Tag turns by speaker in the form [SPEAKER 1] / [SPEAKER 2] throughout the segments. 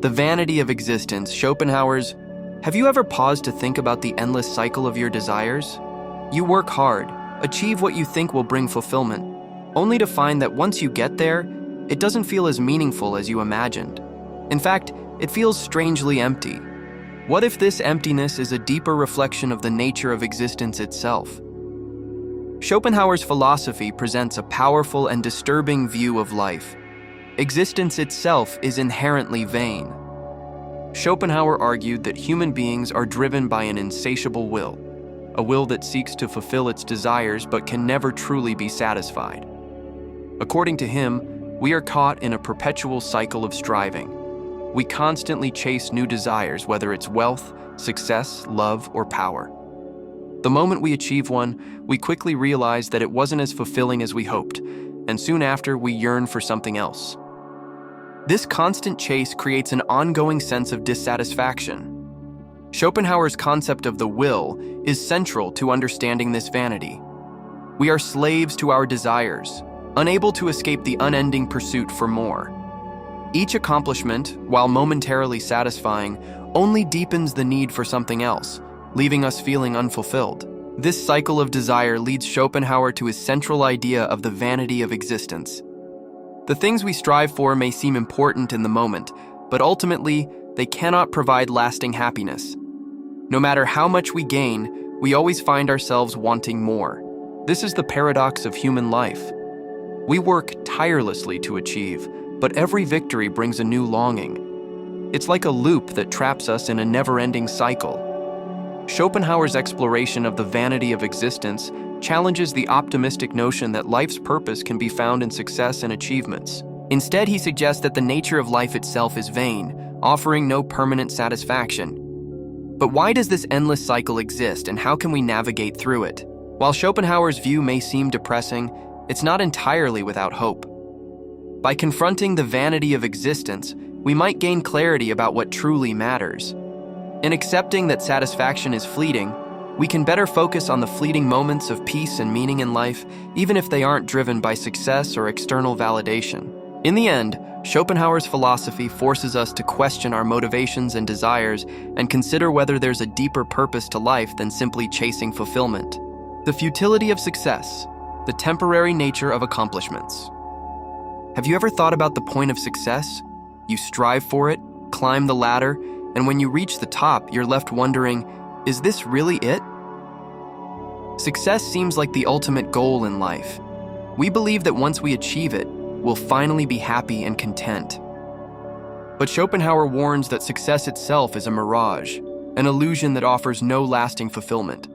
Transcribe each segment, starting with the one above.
[SPEAKER 1] The Vanity of Existence, Schopenhauer's. Have you ever paused to think about the endless cycle of your desires? You work hard, achieve what you think will bring fulfillment, only to find that once you get there, it doesn't feel as meaningful as you imagined. In fact, it feels strangely empty. What if this emptiness is a deeper reflection of the nature of existence itself? Schopenhauer's philosophy presents a powerful and disturbing view of life. Existence itself is inherently vain. Schopenhauer argued that human beings are driven by an insatiable will, a will that seeks to fulfill its desires but can never truly be satisfied. According to him, we are caught in a perpetual cycle of striving. We constantly chase new desires, whether it's wealth, success, love, or power. The moment we achieve one, we quickly realize that it wasn't as fulfilling as we hoped, and soon after, we yearn for something else. This constant chase creates an ongoing sense of dissatisfaction. Schopenhauer's concept of the will is central to understanding this vanity. We are slaves to our desires, unable to escape the unending pursuit for more. Each accomplishment, while momentarily satisfying, only deepens the need for something else, leaving us feeling unfulfilled. This cycle of desire leads Schopenhauer to his central idea of the vanity of existence. The things we strive for may seem important in the moment, but ultimately, they cannot provide lasting happiness. No matter how much we gain, we always find ourselves wanting more. This is the paradox of human life. We work tirelessly to achieve, but every victory brings a new longing. It's like a loop that traps us in a never-ending cycle. Schopenhauer's exploration of the vanity of existence challenges the optimistic notion that life's purpose can be found in success and achievements. Instead, he suggests that the nature of life itself is vain, offering no permanent satisfaction. But why does this endless cycle exist, and how can we navigate through it? While Schopenhauer's view may seem depressing, it's not entirely without hope. By confronting the vanity of existence, we might gain clarity about what truly matters. In accepting that satisfaction is fleeting, we can better focus on the fleeting moments of peace and meaning in life, even if they aren't driven by success or external validation. In the end, Schopenhauer's philosophy forces us to question our motivations and desires and consider whether there's a deeper purpose to life than simply chasing fulfillment. The futility of success, the temporary nature of accomplishments. Have you ever thought about the point of success? You strive for it, climb the ladder, and when you reach the top, you're left wondering, is this really it? Success seems like the ultimate goal in life. We believe that once we achieve it, we'll finally be happy and content. But Schopenhauer warns that success itself is a mirage, an illusion that offers no lasting fulfillment.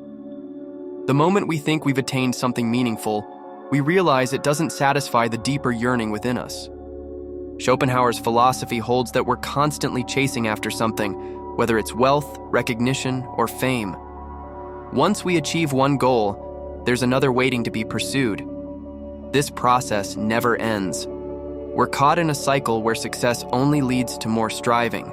[SPEAKER 1] The moment we think we've attained something meaningful, we realize it doesn't satisfy the deeper yearning within us. Schopenhauer's philosophy holds that we're constantly chasing after something, whether it's wealth, recognition, or fame. Once we achieve one goal, there's another waiting to be pursued. This process never ends. We're caught in a cycle where success only leads to more striving.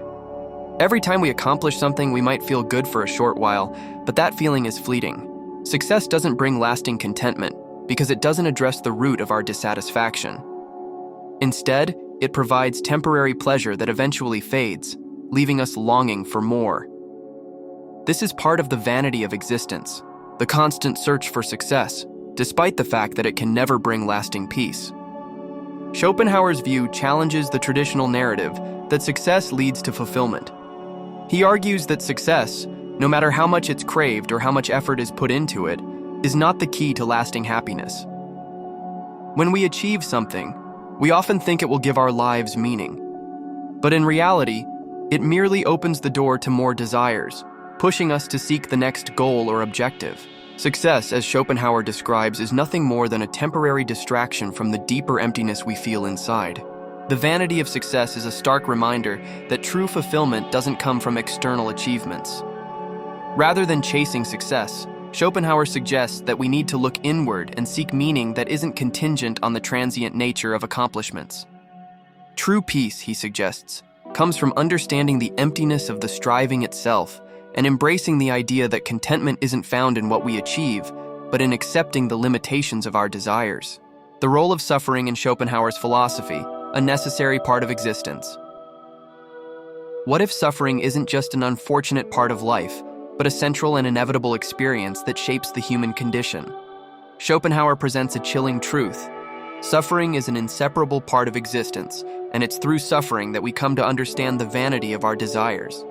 [SPEAKER 1] Every time we accomplish something, we might feel good for a short while, but that feeling is fleeting. Success doesn't bring lasting contentment because it doesn't address the root of our dissatisfaction. Instead, it provides temporary pleasure that eventually fades, leaving us longing for more. This is part of the vanity of existence, the constant search for success, despite the fact that it can never bring lasting peace. Schopenhauer's view challenges the traditional narrative that success leads to fulfillment. He argues that success, no matter how much it's craved or how much effort is put into it, is not the key to lasting happiness. When we achieve something, we often think it will give our lives meaning. But in reality, it merely opens the door to more desires, pushing us to seek the next goal or objective. Success, as Schopenhauer describes, is nothing more than a temporary distraction from the deeper emptiness we feel inside. The vanity of success is a stark reminder that true fulfillment doesn't come from external achievements. Rather than chasing success, Schopenhauer suggests that we need to look inward and seek meaning that isn't contingent on the transient nature of accomplishments. True peace, he suggests, comes from understanding the emptiness of the striving itself and embracing the idea that contentment isn't found in what we achieve, but in accepting the limitations of our desires. The role of suffering in Schopenhauer's philosophy, a necessary part of existence. What if suffering isn't just an unfortunate part of life, but a central and inevitable experience that shapes the human condition? Schopenhauer presents a chilling truth. Suffering is an inseparable part of existence, and it's through suffering that we come to understand the vanity of our desires.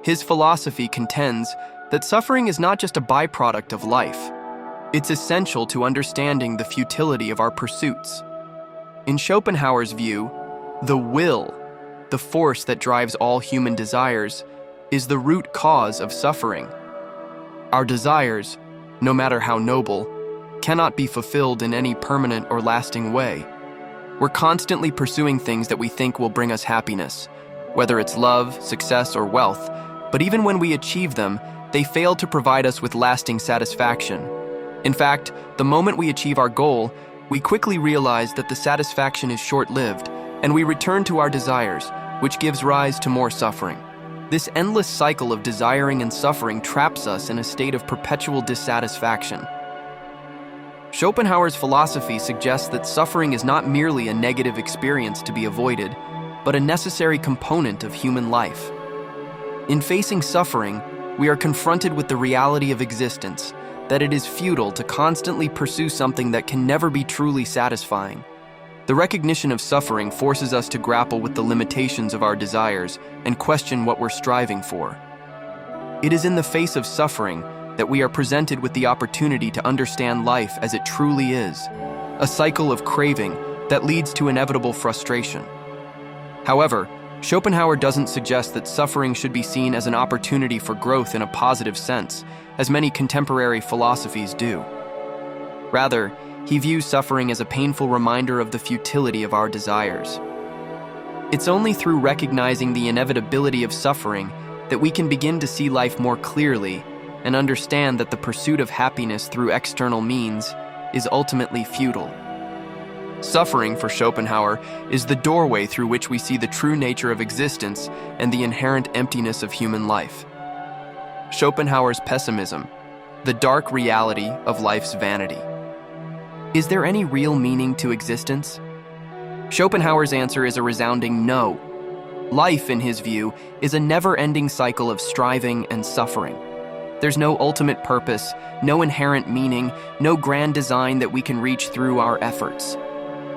[SPEAKER 1] His philosophy contends that suffering is not just a byproduct of life. It's essential to understanding the futility of our pursuits. In Schopenhauer's view, the will, the force that drives all human desires, is the root cause of suffering. Our desires, no matter how noble, cannot be fulfilled in any permanent or lasting way. We're constantly pursuing things that we think will bring us happiness, whether it's love, success, or wealth, but even when we achieve them, they fail to provide us with lasting satisfaction. In fact, the moment we achieve our goal, we quickly realize that the satisfaction is short-lived, and we return to our desires, which gives rise to more suffering. This endless cycle of desiring and suffering traps us in a state of perpetual dissatisfaction. Schopenhauer's philosophy suggests that suffering is not merely a negative experience to be avoided, but a necessary component of human life. In facing suffering, we are confronted with the reality of existence, that it is futile to constantly pursue something that can never be truly satisfying. The recognition of suffering forces us to grapple with the limitations of our desires and question what we're striving for. It is in the face of suffering that we are presented with the opportunity to understand life as it truly is, a cycle of craving that leads to inevitable frustration. However, Schopenhauer doesn't suggest that suffering should be seen as an opportunity for growth in a positive sense, as many contemporary philosophies do. Rather, he views suffering as a painful reminder of the futility of our desires. It's only through recognizing the inevitability of suffering that we can begin to see life more clearly and understand that the pursuit of happiness through external means is ultimately futile. Suffering, for Schopenhauer, is the doorway through which we see the true nature of existence and the inherent emptiness of human life. Schopenhauer's pessimism, the dark reality of life's vanity. Is there any real meaning to existence? Schopenhauer's answer is a resounding no. Life, in his view, is a never-ending cycle of striving and suffering. There's no ultimate purpose, no inherent meaning, no grand design that we can reach through our efforts.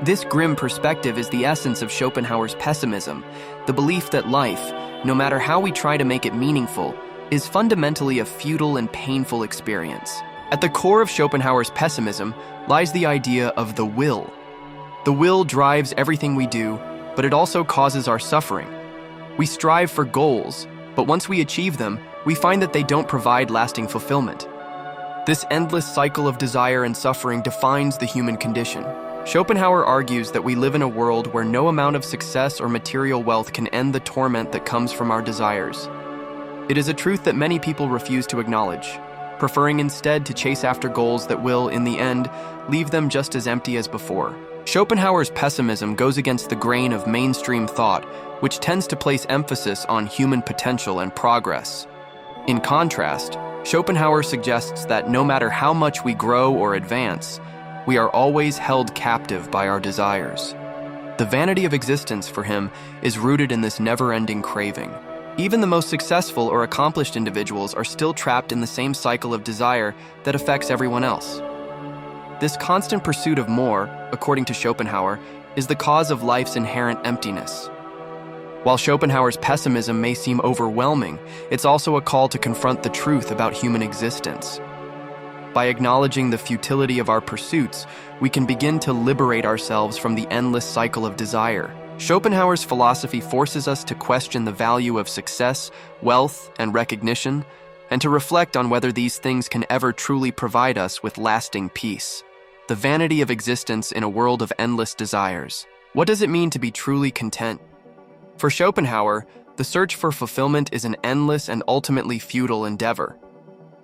[SPEAKER 1] This grim perspective is the essence of Schopenhauer's pessimism, the belief that life, no matter how we try to make it meaningful, is fundamentally a futile and painful experience. At the core of Schopenhauer's pessimism lies the idea of the will. The will drives everything we do, but it also causes our suffering. We strive for goals, but once we achieve them, we find that they don't provide lasting fulfillment. This endless cycle of desire and suffering defines the human condition. Schopenhauer argues that we live in a world where no amount of success or material wealth can end the torment that comes from our desires. It is a truth that many people refuse to acknowledge, preferring instead to chase after goals that will, in the end, leave them just as empty as before. Schopenhauer's pessimism goes against the grain of mainstream thought, which tends to place emphasis on human potential and progress. In contrast, Schopenhauer suggests that no matter how much we grow or advance, we are always held captive by our desires. The vanity of existence for him is rooted in this never-ending craving. Even the most successful or accomplished individuals are still trapped in the same cycle of desire that affects everyone else. This constant pursuit of more, according to Schopenhauer, is the cause of life's inherent emptiness. While Schopenhauer's pessimism may seem overwhelming, it's also a call to confront the truth about human existence. By acknowledging the futility of our pursuits, we can begin to liberate ourselves from the endless cycle of desire. Schopenhauer's philosophy forces us to question the value of success, wealth, and recognition, and to reflect on whether these things can ever truly provide us with lasting peace. The vanity of existence in a world of endless desires. What does it mean to be truly content? For Schopenhauer, the search for fulfillment is an endless and ultimately futile endeavor.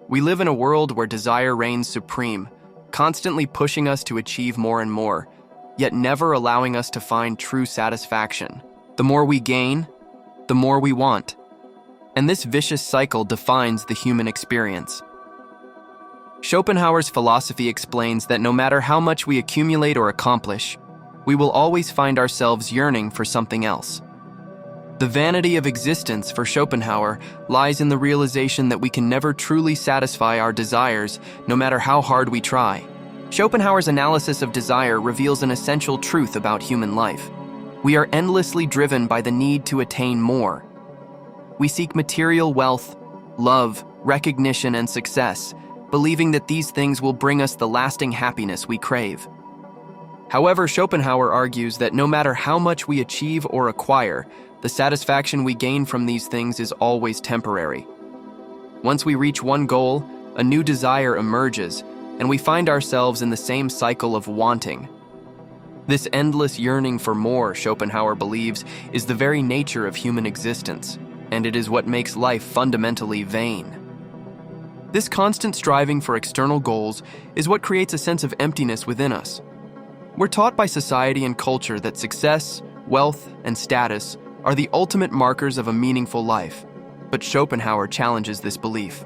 [SPEAKER 1] We live in a world where desire reigns supreme, constantly pushing us to achieve more and more, yet never allowing us to find true satisfaction. The more we gain, the more we want. And this vicious cycle defines the human experience. Schopenhauer's philosophy explains that no matter how much we accumulate or accomplish, we will always find ourselves yearning for something else. The vanity of existence for Schopenhauer lies in the realization that we can never truly satisfy our desires, no matter how hard we try. Schopenhauer's analysis of desire reveals an essential truth about human life. We are endlessly driven by the need to attain more. We seek material wealth, love, recognition, and success, believing that these things will bring us the lasting happiness we crave. However, Schopenhauer argues that no matter how much we achieve or acquire, the satisfaction we gain from these things is always temporary. Once we reach one goal, a new desire emerges, and we find ourselves in the same cycle of wanting. This endless yearning for more, Schopenhauer believes, is the very nature of human existence, and it is what makes life fundamentally vain. This constant striving for external goals is what creates a sense of emptiness within us. We're taught by society and culture that success, wealth, and status are the ultimate markers of a meaningful life, but Schopenhauer challenges this belief.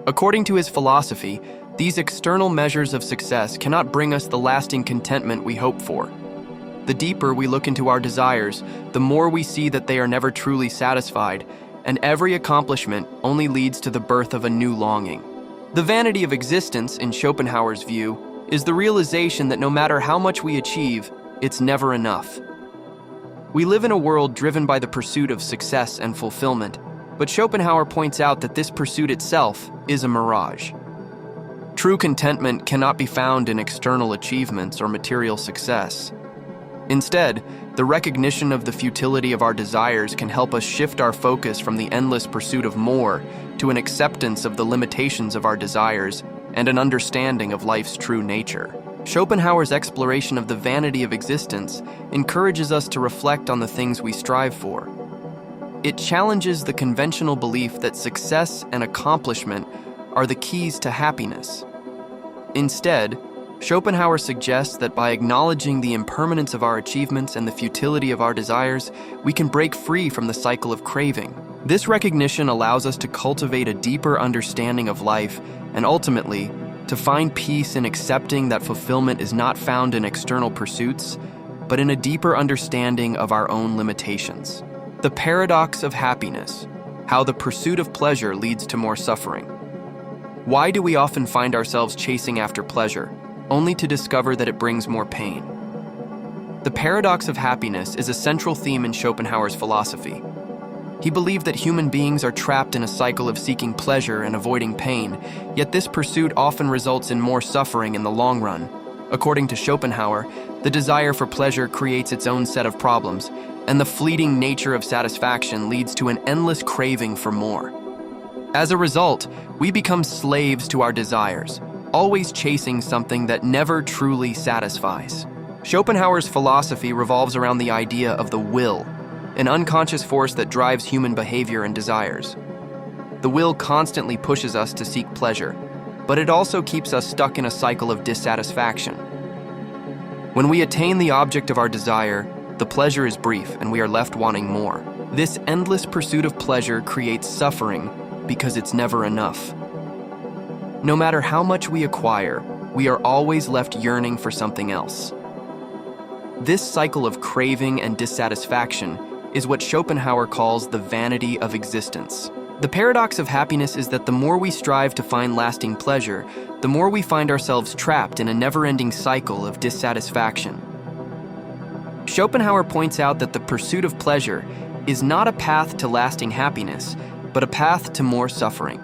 [SPEAKER 1] According to his philosophy, these external measures of success cannot bring us the lasting contentment we hope for. The deeper we look into our desires, the more we see that they are never truly satisfied, and every accomplishment only leads to the birth of a new longing. The vanity of existence, in Schopenhauer's view, is the realization that no matter how much we achieve, it's never enough. We live in a world driven by the pursuit of success and fulfillment, but Schopenhauer points out that this pursuit itself is a mirage. True contentment cannot be found in external achievements or material success. Instead, the recognition of the futility of our desires can help us shift our focus from the endless pursuit of more to an acceptance of the limitations of our desires and an understanding of life's true nature. Schopenhauer's exploration of the vanity of existence encourages us to reflect on the things we strive for. It challenges the conventional belief that success and accomplishment are the keys to happiness. Instead, Schopenhauer suggests that by acknowledging the impermanence of our achievements and the futility of our desires, we can break free from the cycle of craving. This recognition allows us to cultivate a deeper understanding of life and ultimately, to find peace in accepting that fulfillment is not found in external pursuits, but in a deeper understanding of our own limitations. The paradox of happiness, how the pursuit of pleasure leads to more suffering. Why do we often find ourselves chasing after pleasure, only to discover that it brings more pain? The paradox of happiness is a central theme in Schopenhauer's philosophy. He believed that human beings are trapped in a cycle of seeking pleasure and avoiding pain, yet this pursuit often results in more suffering in the long run. According to Schopenhauer, the desire for pleasure creates its own set of problems, and the fleeting nature of satisfaction leads to an endless craving for more. As a result, we become slaves to our desires, always chasing something that never truly satisfies. Schopenhauer's philosophy revolves around the idea of the will, an unconscious force that drives human behavior and desires. The will constantly pushes us to seek pleasure, but it also keeps us stuck in a cycle of dissatisfaction. When we attain the object of our desire, the pleasure is brief and we are left wanting more. This endless pursuit of pleasure creates suffering because it's never enough. No matter how much we acquire, we are always left yearning for something else. This cycle of craving and dissatisfaction is what Schopenhauer calls the vanity of existence. The paradox of happiness is that the more we strive to find lasting pleasure, the more we find ourselves trapped in a never-ending cycle of dissatisfaction. Schopenhauer points out that the pursuit of pleasure is not a path to lasting happiness, but a path to more suffering.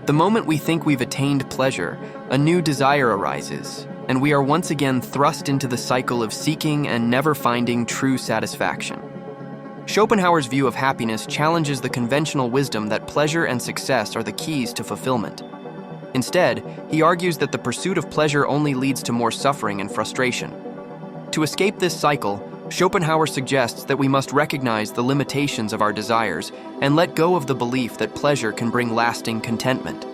[SPEAKER 1] The moment we think we've attained pleasure, a new desire arises, and we are once again thrust into the cycle of seeking and never finding true satisfaction. Schopenhauer's view of happiness challenges the conventional wisdom that pleasure and success are the keys to fulfillment. Instead, he argues that the pursuit of pleasure only leads to more suffering and frustration. To escape this cycle, Schopenhauer suggests that we must recognize the limitations of our desires and let go of the belief that pleasure can bring lasting contentment.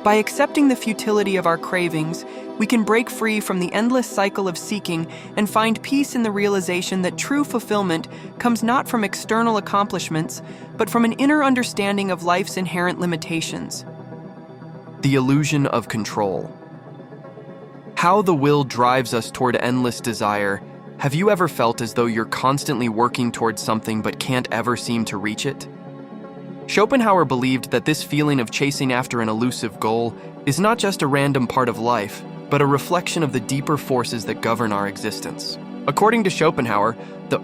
[SPEAKER 2] By accepting the futility of our cravings, we can break free from the endless cycle of seeking and find peace in the realization that true fulfillment comes not from external accomplishments, but from an inner understanding of life's inherent limitations.
[SPEAKER 1] The illusion of control. How the will drives us toward endless desire Have you ever felt as though you're constantly working towards something but can't ever seem to reach it? Schopenhauer believed that this feeling of chasing after an elusive goal is not just a random part of life, but a reflection of the deeper forces that govern our existence. According to Schopenhauer,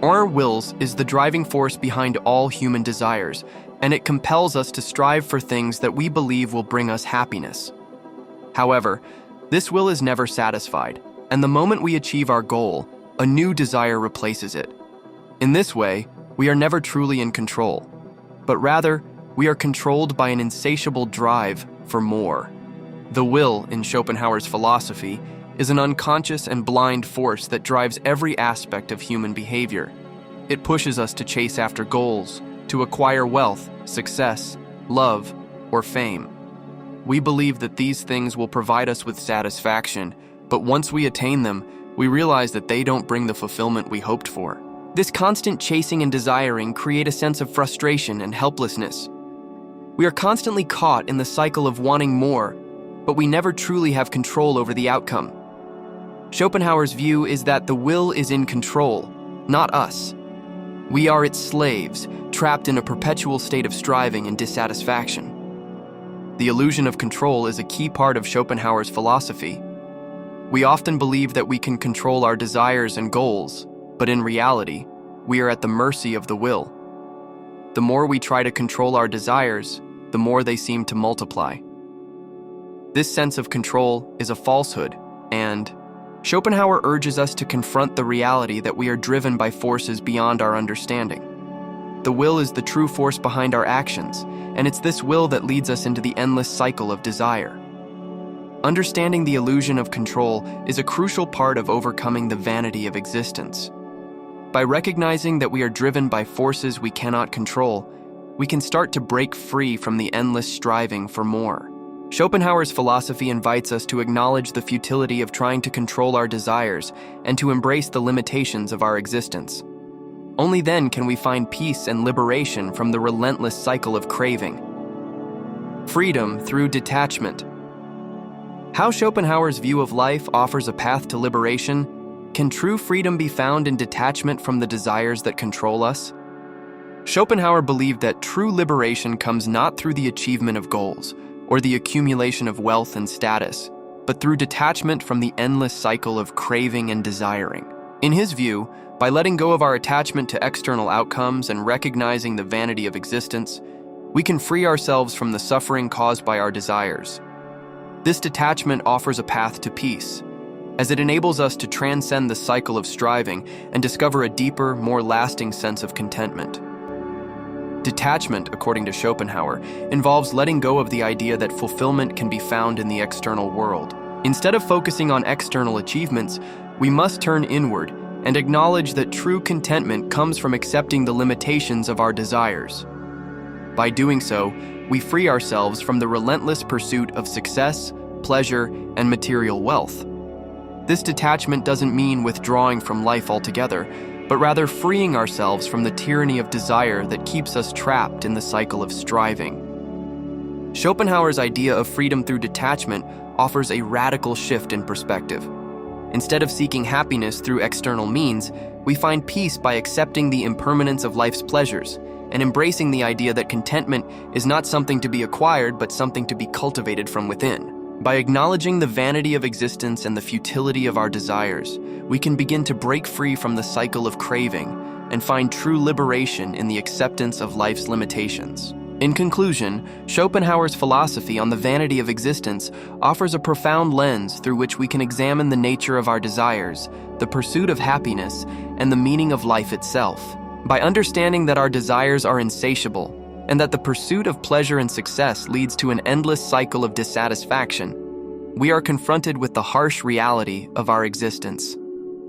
[SPEAKER 1] our wills is the driving force behind all human desires, and it compels us to strive for things that we believe will bring us happiness. However, this will is never satisfied, and the moment we achieve our goal, a new desire replaces it. In this way, we are never truly in control, but rather, we are controlled by an insatiable drive for more. The will, in Schopenhauer's philosophy, is an unconscious and blind force that drives every aspect of human behavior. It pushes us to chase after goals, to acquire wealth, success, love, or fame. We believe that these things will provide us with satisfaction, but once we attain them, we realize that they don't bring the fulfillment we hoped for. This constant chasing and desiring create a sense of frustration and helplessness. We are constantly caught in the cycle of wanting more, but we never truly have control over the outcome. Schopenhauer's view is that the will is in control, not us. We are its slaves, trapped in a perpetual state of striving and dissatisfaction. The illusion of control is a key part of Schopenhauer's philosophy. We often believe that we can control our desires and goals, but in reality, we are at the mercy of the will. The more we try to control our desires, the more they seem to multiply. This sense of control is a falsehood, and Schopenhauer urges us to confront the reality that we are driven by forces beyond our understanding. The will is the true force behind our actions, and it's this will that leads us into the endless cycle of desire. Understanding the illusion of control is a crucial part of overcoming the vanity of existence. By recognizing that we are driven by forces we cannot control, we can start to break free from the endless striving for more. Schopenhauer's philosophy invites us to acknowledge the futility of trying to control our desires and to embrace the limitations of our existence. Only then can we find peace and liberation from the relentless cycle of craving. Freedom through detachment. How Schopenhauer's view of life offers a path to liberation, can true freedom be found in detachment from the desires that control us? Schopenhauer believed that true liberation comes not through the achievement of goals or the accumulation of wealth and status, but through detachment from the endless cycle of craving and desiring. In his view, by letting go of our attachment to external outcomes and recognizing the vanity of existence, we can free ourselves from the suffering caused by our desires. This detachment offers a path to peace, as it enables us to transcend the cycle of striving and discover a deeper, more lasting sense of contentment. Detachment, according to Schopenhauer, involves letting go of the idea that fulfillment can be found in the external world. Instead of focusing on external achievements, we must turn inward and acknowledge that true contentment comes from accepting the limitations of our desires. By doing so, we free ourselves from the relentless pursuit of success, pleasure, and material wealth. This detachment doesn't mean withdrawing from life altogether, but rather freeing ourselves from the tyranny of desire that keeps us trapped in the cycle of striving. Schopenhauer's idea of freedom through detachment offers a radical shift in perspective. Instead of seeking happiness through external means, we find peace by accepting the impermanence of life's pleasures and embracing the idea that contentment is not something to be acquired but something to be cultivated from within. By acknowledging the vanity of existence and the futility of our desires, we can begin to break free from the cycle of craving and find true liberation in the acceptance of life's limitations. In conclusion, Schopenhauer's philosophy on the vanity of existence offers a profound lens through which we can examine the nature of our desires, the pursuit of happiness, and the meaning of life itself. By understanding that our desires are insatiable, and that the pursuit of pleasure and success leads to an endless cycle of dissatisfaction, we are confronted with the harsh reality of our existence.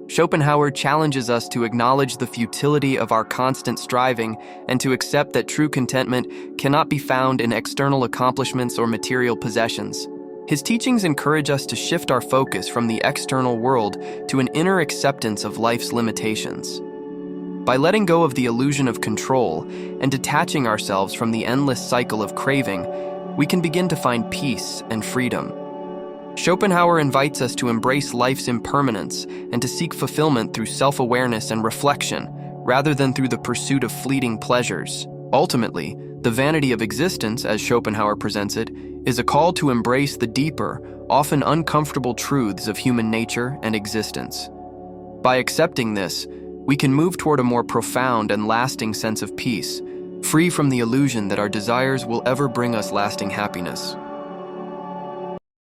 [SPEAKER 1] Schopenhauer challenges us to acknowledge the futility of our constant striving and to accept that true contentment cannot be found in external accomplishments or material possessions. His teachings encourage us to shift our focus from the external world to an inner acceptance of life's limitations. By letting go of the illusion of control and detaching ourselves from the endless cycle of craving, we can begin to find peace and freedom. Schopenhauer invites us to embrace life's impermanence and to seek fulfillment through self-awareness and reflection, rather than through the pursuit of fleeting pleasures. Ultimately, the vanity of existence, as Schopenhauer presents it, is a call to embrace the deeper, often uncomfortable truths of human nature and existence. By accepting this, we can move toward a more profound and lasting sense of peace, free from the illusion that our desires will ever bring us lasting happiness.